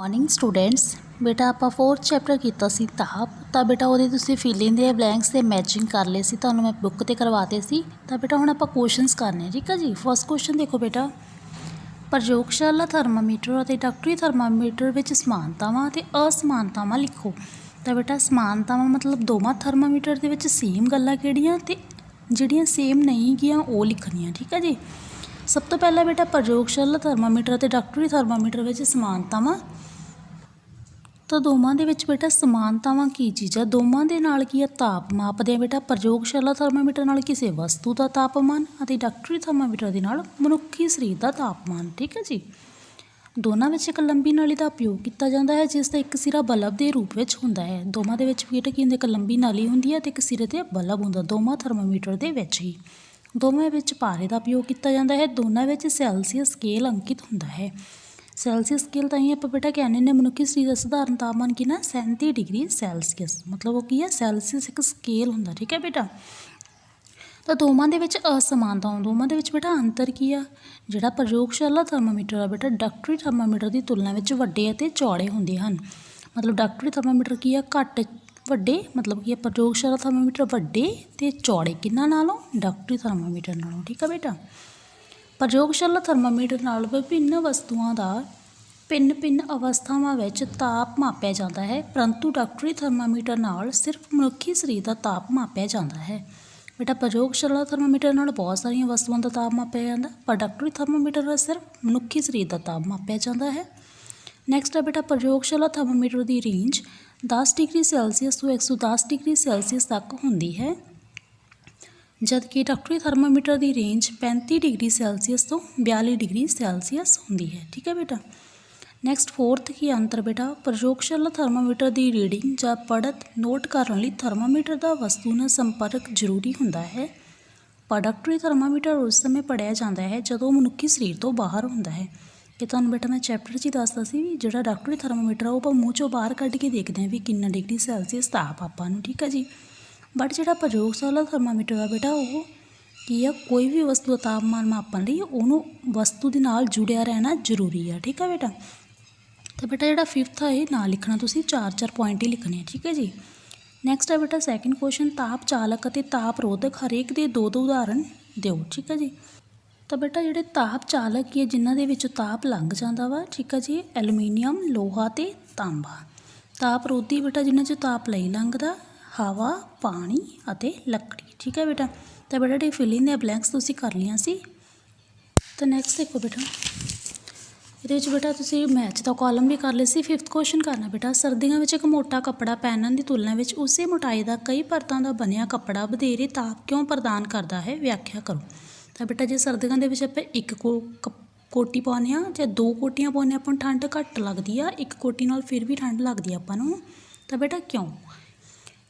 Morning students बेटा आप 4th chapter किया सी ताप तो बेटा वो तुसी फिलिंग दे ब्लैंक्स से मैचिंग कर ले सी तुहानूं मैं बुक ते करवाते सी तो बेटा हुण आपां क्वेश्चनस करने ठीक है जी। फर्स्ट क्वेश्चन देखो बेटा, प्रयोगशाला थर्मामीटर और डॉक्टरी थर्मामीटर विच समानतावां ते असमानतावां लिखो। तो बेटा समानतावां मतलब दोवां थर्मामीटर दे विच सेम गल्लां किहड़ियां ते जिहड़ियां सेम नहीं गियां वो लिखणियां ठीक है जी। सब तो पहला बेटा प्रयोगशाला थर्मामीटर ते डॉक्टरी थर्मामीटर विच समानतावां, तो दोवां दे विच बेटा समानतावां की चीज़ है, दोवां दे नाल की है ताप मापदे बेटा। प्रयोगशाला थर्मामीटर नाल किसी वस्तु का तापमान अते डॉक्टरी थर्मामीटर दे नाल मनुखी शरीर का तापमान ठीक है जी। दोनों विच एक लंबी नली का उपयोग किया जाता है जिसका एक सिरा बल्ब के रूप में होंदा है। दोवां दे विच बेटा की एक लंबी नली हुंदी है ते एक सिरे ते बल्ब हुंदा दोवां थर्मामीटर दे विच ही। दोवां विच पारे का उपयोग किया जाता है, दोनों विच सैल्सियस स्केल अंकित हुंदा है। सैल्सियस स्केल तां ही आपां बेटा कहने ने मनुखी शरीर का सधारण तापमान की ना 37 डिग्री सैल्सियस, मतलब वो की है सैल्सियस एक स्केल हुंदा ठीक है बेटा। तो दोवां दे विच असमानता, दोवां दे विच बेटा अंतर की आ, जिहड़ा प्रयोगशाला थर्मामीटर आ बेटा डॉक्टरी थर्मामीटर की तुलना में वड्डे अते चौड़े हुंदे हन। मतलब डॉक्टरी थर्मामीटर की है घट वड्डे, मतलब कि प्रयोगशाला थर्मामीटर वड्डे ते चौड़े किन्ना नालों डॉक्टरी थर्मामीटर नालों ठीक है बेटा। प्रयोगशाला थर्मामीटर नाल विभिन्न वस्तुओं का भिन्न भिन्न अवस्थावां विच ताप मापिया जाता है, परंतु डॉक्टरी थर्मामीटर नाल सिर्फ मनुखी शरीर का ताप मापिया जाता है। बेटा प्रयोगशाला थर्मामीटर नाल बहुत सारिया वस्तुओं का ताप मापिया जाता, पर डॉक्टरी थर्मामीटर नाल सिर्फ मनुखी शरीर का ताप मापिया जाता है। नैक्सट है बेटा प्रयोगशाला थर्मामीटर की रेंज 10 डिग्री सैल्सियस तो 110 डिग्री सैल्सियस तक होंदी है, जबकि डॉक्टरी थर्मामीटर की रेंज 35 डिग्री सैल्सियस तो 42 डिग्री सैल्सियस होंदी है ठीक है बेटा। नैक्सट फोर्थ की अंतर बेटा, प्रयोगशाला थर्मामीटर की रीडिंग या पढ़त नोट करने लई थर्मामीटर का वस्तु नाल संपर्क जरूरी हुंदा है, पर डॉक्टरी थर्मामीटर उस समय पढ़िया जाता है जदों मनुखी शरीर तो बाहर हुंदा है। कि तुहानूं बेटा मैं चैप्टर 'च ही दसदा सी भी जिहड़ा डॉक्टरी थर्मामीटर आ वो मूँह चों बाहर कढ के देखते हैं भी कितना डिग्री सैल्सियस ताप आपां नूं ठीक है जी। बट जिहड़ा प्रयोगशाला थर्मामीटर आ बेटा वो की है कोई भी वस्तु का तापमान मापन लई उहनूं वस्तु दे नाल जुड़िया रहना जरूरी है ठीक है बेटा। तो बेटा जिहड़ा फिफ्थ है ये ना लिखना, तुसीं 4 पॉइंट ही लिखने ठीक है जी। नैक्सट है बेटा सैकेंड क्वेश्चन, ताप चालक अते ताप रोधक हरेक दे दो उदाहरण दिओ ठीक है जी। तो बेटा जिहड़े ताप चालक ही है जिन्हां दे विचों ताप लंघ जांदा वा ठीक है जी, एलूमीनीयम लोहा ते तांबा। ताप रोधी बेटा जिन्हां चों ताप नहीं लंघदा हवा पानी अते लकड़ी ठीक है बेटा। तो बेटा जी फिलिंग द ब्लैंक्स तुसीं कर लिया सी। तो नैक्सट देखो बेटा ये बेटा तुसीं मैच का कॉलम भी कर ले सी। फिफ्थ क्वेश्चन करना बेटा, सर्दियों में एक मोटा कपड़ा पहनने की तुलना में उसी मोटाई का कई परतों का बनिया कपड़ा वधेरे ताप क्यों प्रदान करता है, व्याख्या करो। तो बेटा जो सर्दियों के आप एक कोटी पाने या 2 कोटियां पाने अपन ठंड घट लगती है, एक कोटी नाल फिर भी ठंड लगती है अपन। तो बेटा क्यों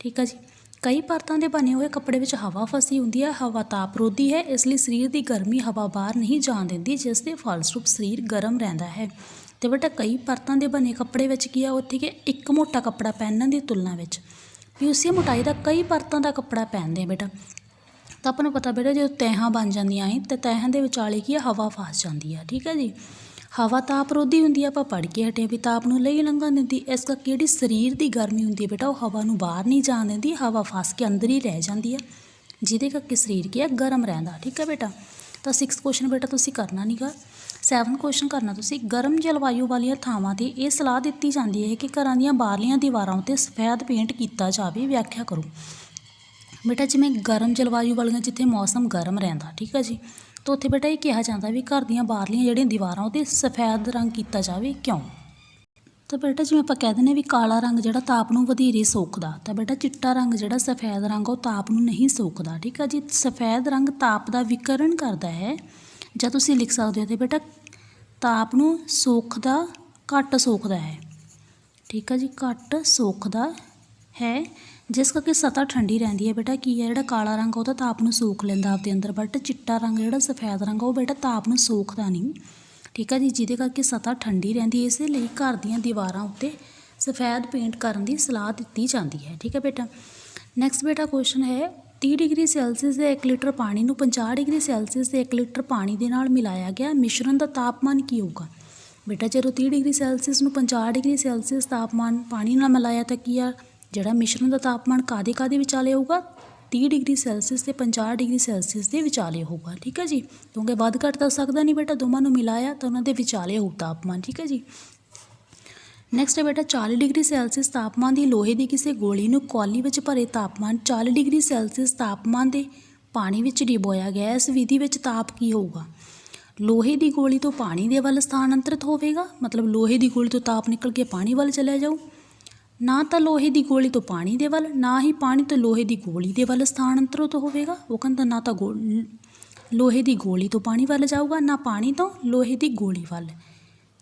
ठीक है जी, कई परतों के बने हुए कपड़े में हवा फसी होंगी है, हवा तापरोधी है इसलिए शरीर की गर्मी हवा बाहर नहीं जान देती जिसके फलस्वरूप शरीर गर्म रहता है। तो बेटा कई परतों के बने कपड़े में की है उत्थे कि एक मोटा कपड़ा पहनने की तुलना में भी उसी मोटाई का कई परतों का कपड़ा पहनते बेटा। तो आपको पता बेटा जो तैहां बन जांदियां है तो तैहां दे विचाले की है हवा फस जाती है ठीक है जी। हवा तापरोधी होंगी आप पढ़ के हटे भी ताप नूं नहीं लंघण दिंदी, इस करके जिहड़ी शरीर की गर्मी होंगी है बेटा वो हवा नूं बाहर नहीं जान देती, हवा फस के अंदर ही रह जाती है जिहदे करके शरीर की है गर्म रहिंदा ठीक है बेटा। तो 6 क्वेश्चन बेटा तुसीं करना नहीं गा। 7 क्वेश्चन करना तुसीं, गर्म जलवायु वाली थावां ते ये सलाह दी जाती है कि घरां दीयां बाहरलियां दीवारां उत्ते सफेद पेंट किया जाए, व्याख्या करो। बेटा जिवें गर्म जलवायु वालियां जिथे मौसम गर्म रहिंदा ठीक है जी, तो उत्थे बेटा ये कहा जाता भी घर दीयां बाहरलियां जिहड़ियां दीवारां उत्ते सफेद रंग किया जाए, क्यों। तो बेटा जिवें आपां कह दिंदे भी काला रंग जिहड़ा ताप नूं वधेरे सोखदा, तो बेटा चिट्टा रंग जिहड़ा सफेद रंग वो ताप नूं नहीं सोखदा ठीक है जी। सफेद रंग ताप का विकरण करता है, जां तुसीं लिख सकदे हो बेटा ताप नूं सोखदा घट सोखदा है ठीक है जी, घट सोखदा है जिस करके सतह ठंडी रहती है बेटा। की है जिहड़ा काला रंग वो ताप नूं सोख लैंदा आपदे अंदर, बट चिट्टा रंग जिहड़ा सफेद रंग वो बेटा ताप नूं सोखदा नहीं ठीक है जी, जिहदे करके सतह ठंडी रहती है। इसलिए घर दीयां दीवारां उत्ते सफेद पेंट करने की सलाह दी जाती है ठीक है बेटा। नैक्सट बेटा क्वेश्चन है, 30 डिग्री सैल्सियस के 1 लीटर पानी नूं 50 डिग्री सैल्सियस के 1 लीटर पानी दे नाल मिलाया गया मिश्रण का तापमान की होगा। ਬੇਟਾ ਜਦੋਂ 30 ਡਿਗਰੀ ਸੈਲਸੀਅਸ ਨੂੰ 50 ਡਿਗਰੀ ਸੈਲਸੀਅਸ ਤਾਪਮਾਨ ਪਾਣੀ ਨਾਲ ਮਿਲਾਇਆ ਤਾਂ ਕੀ ਆ ਜਿਹੜਾ ਮਿਸ਼ਰਣ ਦਾ ਤਾਪਮਾਨ ਕਾਹਦੇ ਵਿਚਾਲੇ ਹੋਊਗਾ 30 ਡਿਗਰੀ ਸੈਲਸੀਅਸ ਤੇ 50 ਡਿਗਰੀ ਸੈਲਸੀਅਸ ਦੇ ਵਿਚਾਲੇ ਹੋਊਗਾ। ਠੀਕ ਹੈ ਜੀ, ਕਿਉਂਕਿ ਵੱਧ ਘੱਟ ਤਾਂ ਸਕਦਾ ਨਹੀਂ ਬੇਟਾ, ਦੋਵਾਂ ਨੂੰ ਮਿਲਾਇਆ ਤਾਂ ਉਹਨਾਂ ਦੇ ਵਿਚਾਲੇ ਹੋਊ ਤਾਪਮਾਨ। ਠੀਕ ਹੈ ਜੀ। ਨੈਕਸਟ ਹੈ ਬੇਟਾ 40 ਡਿਗਰੀ ਸੈਲਸੀਅਸ ਤਾਪਮਾਨ ਦੀ ਲੋਹੇ ਦੀ ਕਿਸੇ ਗੋਲੀ ਨੂੰ ਕੌਲੀ ਵਿੱਚ ਭਰੇ ਤਾਪਮਾਨ 40 ਡਿਗਰੀ ਸੈਲਸੀਅਸ ਤਾਪਮਾਨ ਦੇ ਪਾਣੀ ਵਿੱਚ ਡਿਬੋਇਆ ਗਿਆ। ਇਸ ਵਿਧੀ ਵਿੱਚ ਤਾਪ ਕੀ ਹੋਊਗਾ? ਲੋਹੇ ਦੀ ਗੋਲੀ ਤੋਂ ਪਾਣੀ ਦੇ ਵੱਲ ਸਥਾਨਾਂਤਰਿਤ ਹੋਵੇਗਾ, ਮਤਲਬ ਲੋਹੇ ਦੀ ਗੋਲੀ ਤੋਂ ਤਾਪ ਨਿਕਲ ਕੇ ਪਾਣੀ ਵੱਲ ਚਲਿਆ ਜਾਊ। ਨਾ ਤਾਂ ਲੋਹੇ ਦੀ ਗੋਲੀ ਤੋਂ ਪਾਣੀ ਦੇ ਵੱਲ, ਨਾ ਹੀ ਪਾਣੀ ਤੋਂ ਲੋਹੇ ਦੀ ਗੋਲੀ ਦੇ ਵੱਲ ਸਥਾਨਾਂਤਰਿਤ ਹੋਵੇਗਾ। ਉਹ ਕਹਿੰਦਾ ਨਾ ਤਾਂ ਲੋਹੇ ਦੀ ਗੋਲੀ ਤੋਂ ਪਾਣੀ ਵੱਲ ਜਾਊਗਾ, ਨਾ ਪਾਣੀ ਤੋਂ ਲੋਹੇ ਦੀ ਗੋਲੀ ਵੱਲ।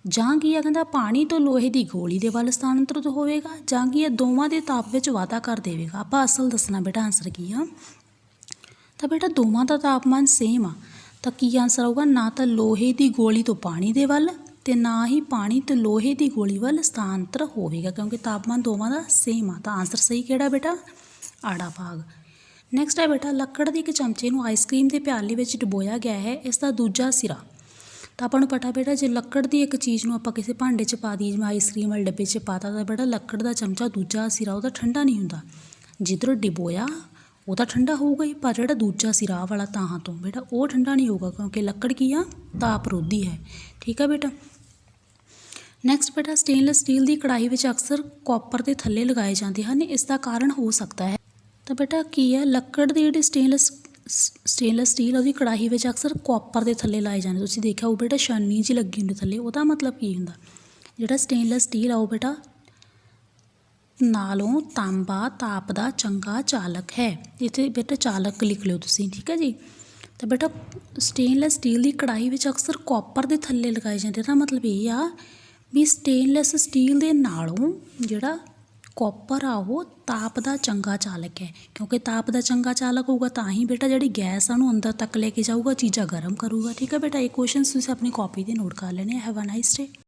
ਜਾਂ ਕੀ ਆ ਕਹਿੰਦਾ ਪਾਣੀ ਤੋਂ ਲੋਹੇ ਦੀ ਗੋਲੀ ਦੇ ਵੱਲ ਸਥਾਨਾਂਤਰਿਤ ਹੋਵੇਗਾ, ਜਾਂ ਕੀ ਇਹ ਦੋਵਾਂ ਦੇ ਤਾਪ ਵਿੱਚ ਵਾਧਾ ਕਰ ਦੇਵੇਗਾ। ਆਪਾਂ ਅਸਲ ਦੱਸਣਾ ਬੇਟਾ ਆਨਸਰ ਕੀ ਆ। ਤਾਂ ਬੇਟਾ ਦੋਵਾਂ ਦਾ ਤਾਪਮਾਨ ਸੇਮ ਆ, ਤਾਂ ਕੀ ਆਨਸਰ ਆਊਗਾ? ਨਾ ਤਾਂ ਲੋਹੇ ਦੀ ਗੋਲੀ ਤੋਂ ਪਾਣੀ ਦੇ ਵੱਲ ਤੇ ਨਾ ਹੀ ਪਾਣੀ ਤੋਂ ਲੋਹੇ ਦੀ ਗੋਲੀ ਵੱਲ ਸਥਾਨਾਂਤਰ ਹੋਵੇਗਾ, ਕਿਉਂਕਿ ਤਾਪਮਾਨ ਦੋਵਾਂ ਦਾ ਸੇਮ ਆ। ਤਾਂ ਆਨਸਰ ਸਹੀ ਕਿਹੜਾ ਬੇਟਾ? ਆੜਾ ਭਾਗ। ਨੈਕਸਟ ਹੈ ਬੇਟਾ ਲੱਕੜ ਦੇ ਇੱਕ ਚਮਚੇ ਨੂੰ ਆਈਸਕ੍ਰੀਮ ਦੇ ਪਿਆਲੇ ਵਿੱਚ ਡੁਬੋਇਆ ਗਿਆ ਹੈ, ਇਸ ਦਾ ਦੂਜਾ ਸਿਰਾ। ਤਾਂ ਆਪਾਂ ਨੂੰ ਪਤਾ ਬੇਟਾ ਜੇ ਲੱਕੜ ਦੀ ਇੱਕ ਚੀਜ਼ ਨੂੰ ਆਪਾਂ ਕਿਸੇ ਭਾਂਡੇ 'ਚ ਪਾ ਦਈਏ, ਜਿਵੇਂ ਆਈਸਕ੍ਰੀਮ ਵਾਲੇ ਡੱਬੇ 'ਚ ਪਾਤਾ, ਤਾਂ ਬੇਟਾ ਲੱਕੜ ਦਾ ਚਮਚਾ ਦੂਜਾ ਸਿਰਾ ਉਹਦਾ ਠੰਡਾ ਨਹੀਂ ਹੁੰਦਾ। ਜਿੱਧਰੋਂ ਡਿਬੋਇਆ ਉਹ ਤਾਂ ਠੰਡਾ ਹੋਊਗਾ ਹੀ, ਪਰ ਜਿਹੜਾ ਦੂਜਾ ਸਿਰਾ ਵਾਲਾ ਤਾਹਾਂ ਤੋਂ ਬੇਟਾ ਉਹ ਠੰਡਾ ਨਹੀਂ ਹੋਊਗਾ, ਕਿਉਂਕਿ ਲੱਕੜ ਕੀ ਆ ਤਾਪ ਰੋਧੀ ਹੈ। ਠੀਕ ਆ ਬੇਟਾ। ਨੈਕਸਟ ਬੇਟਾ ਸਟੇਨਲੈਸ ਸਟੀਲ ਦੀ ਕੜਾਹੀ ਵਿੱਚ ਅਕਸਰ ਕਾਪਰ ਦੇ ਥੱਲੇ ਲਗਾਏ ਜਾਂਦੇ ਹਨ, ਇਸ ਦਾ ਕਾਰਨ ਹੋ ਸਕਦਾ ਹੈ। ਤਾਂ ਬੇਟਾ ਕੀ ਹੈ ਲੱਕੜ ਦੀ ਜਿਹੜੀ ਸਟੇਨਲੈਸ ਸਟੀਲ ਉਹਦੀ ਕੜਾਹੀ ਵਿੱਚ ਅਕਸਰ ਕਾਪਰ ਦੇ ਥੱਲੇ ਲਾਏ ਜਾਂਦੇ। ਤੁਸੀਂ ਦੇਖਿਆ ਉਹ ਬੇਟਾ ਛਾਨੀ ਜਿਹੀ ਲੱਗੀ ਹੁੰਦੀ ਥੱਲੇ, ਉਹਦਾ ਮਤਲਬ ਕੀ ਹੁੰਦਾ? ਜਿਹੜਾ ਸਟੇਨਲੈਸ ਸਟੀਲ ਆ ਉਹ ਬੇਟਾ ਨਾਲੋਂ ਤਾਂਬਾ ਤਾਪ ਦਾ ਚੰਗਾ ਚਾਲਕ ਹੈ। ਇੱਥੇ ਬੇਟਾ ਚਾਲਕ ਲਿਖ ਲਿਓ ਤੁਸੀਂ। ਠੀਕ ਹੈ ਜੀ। ਤਾਂ ਬੇਟਾ ਸਟੇਨਲੈਸ ਸਟੀਲ ਦੀ ਕੜਾਹੀ ਵਿੱਚ ਅਕਸਰ ਕਾਪਰ ਦੇ ਥੱਲੇ ਲਗਾਏ ਜਾਂਦੇ। ਇਹਦਾ ਮਤਲਬ ਇਹ ਆ ਵੀ ਸਟੇਨਲੈਸ ਸਟੀਲ ਦੇ ਨਾਲੋਂ ਜਿਹੜਾ ਕਾਪਰ ਆ ਉਹ ਤਾਪ ਦਾ ਚੰਗਾ ਚਾਲਕ ਹੈ, ਕਿਉਂਕਿ ਤਾਪ ਦਾ ਚੰਗਾ ਚਾਲਕ ਹੋਊਗਾ ਤਾਂ ਹੀ ਬੇਟਾ ਜਿਹੜੀ ਗੈਸ ਆ ਉਹਨੂੰ ਅੰਦਰ ਤੱਕ ਲੈ ਕੇ ਜਾਊਗਾ, ਚੀਜ਼ਾਂ ਗਰਮ ਕਰੂਗਾ। ਠੀਕ ਹੈ ਬੇਟਾ। ਇਹ ਕੁਐਸਚਨਸ ਤੁਸੀਂ ਆਪਣੀ ਕਾਪੀ 'ਤੇ ਨੋਟ ਕਰ ਲੈਣੇ। Have a nice day.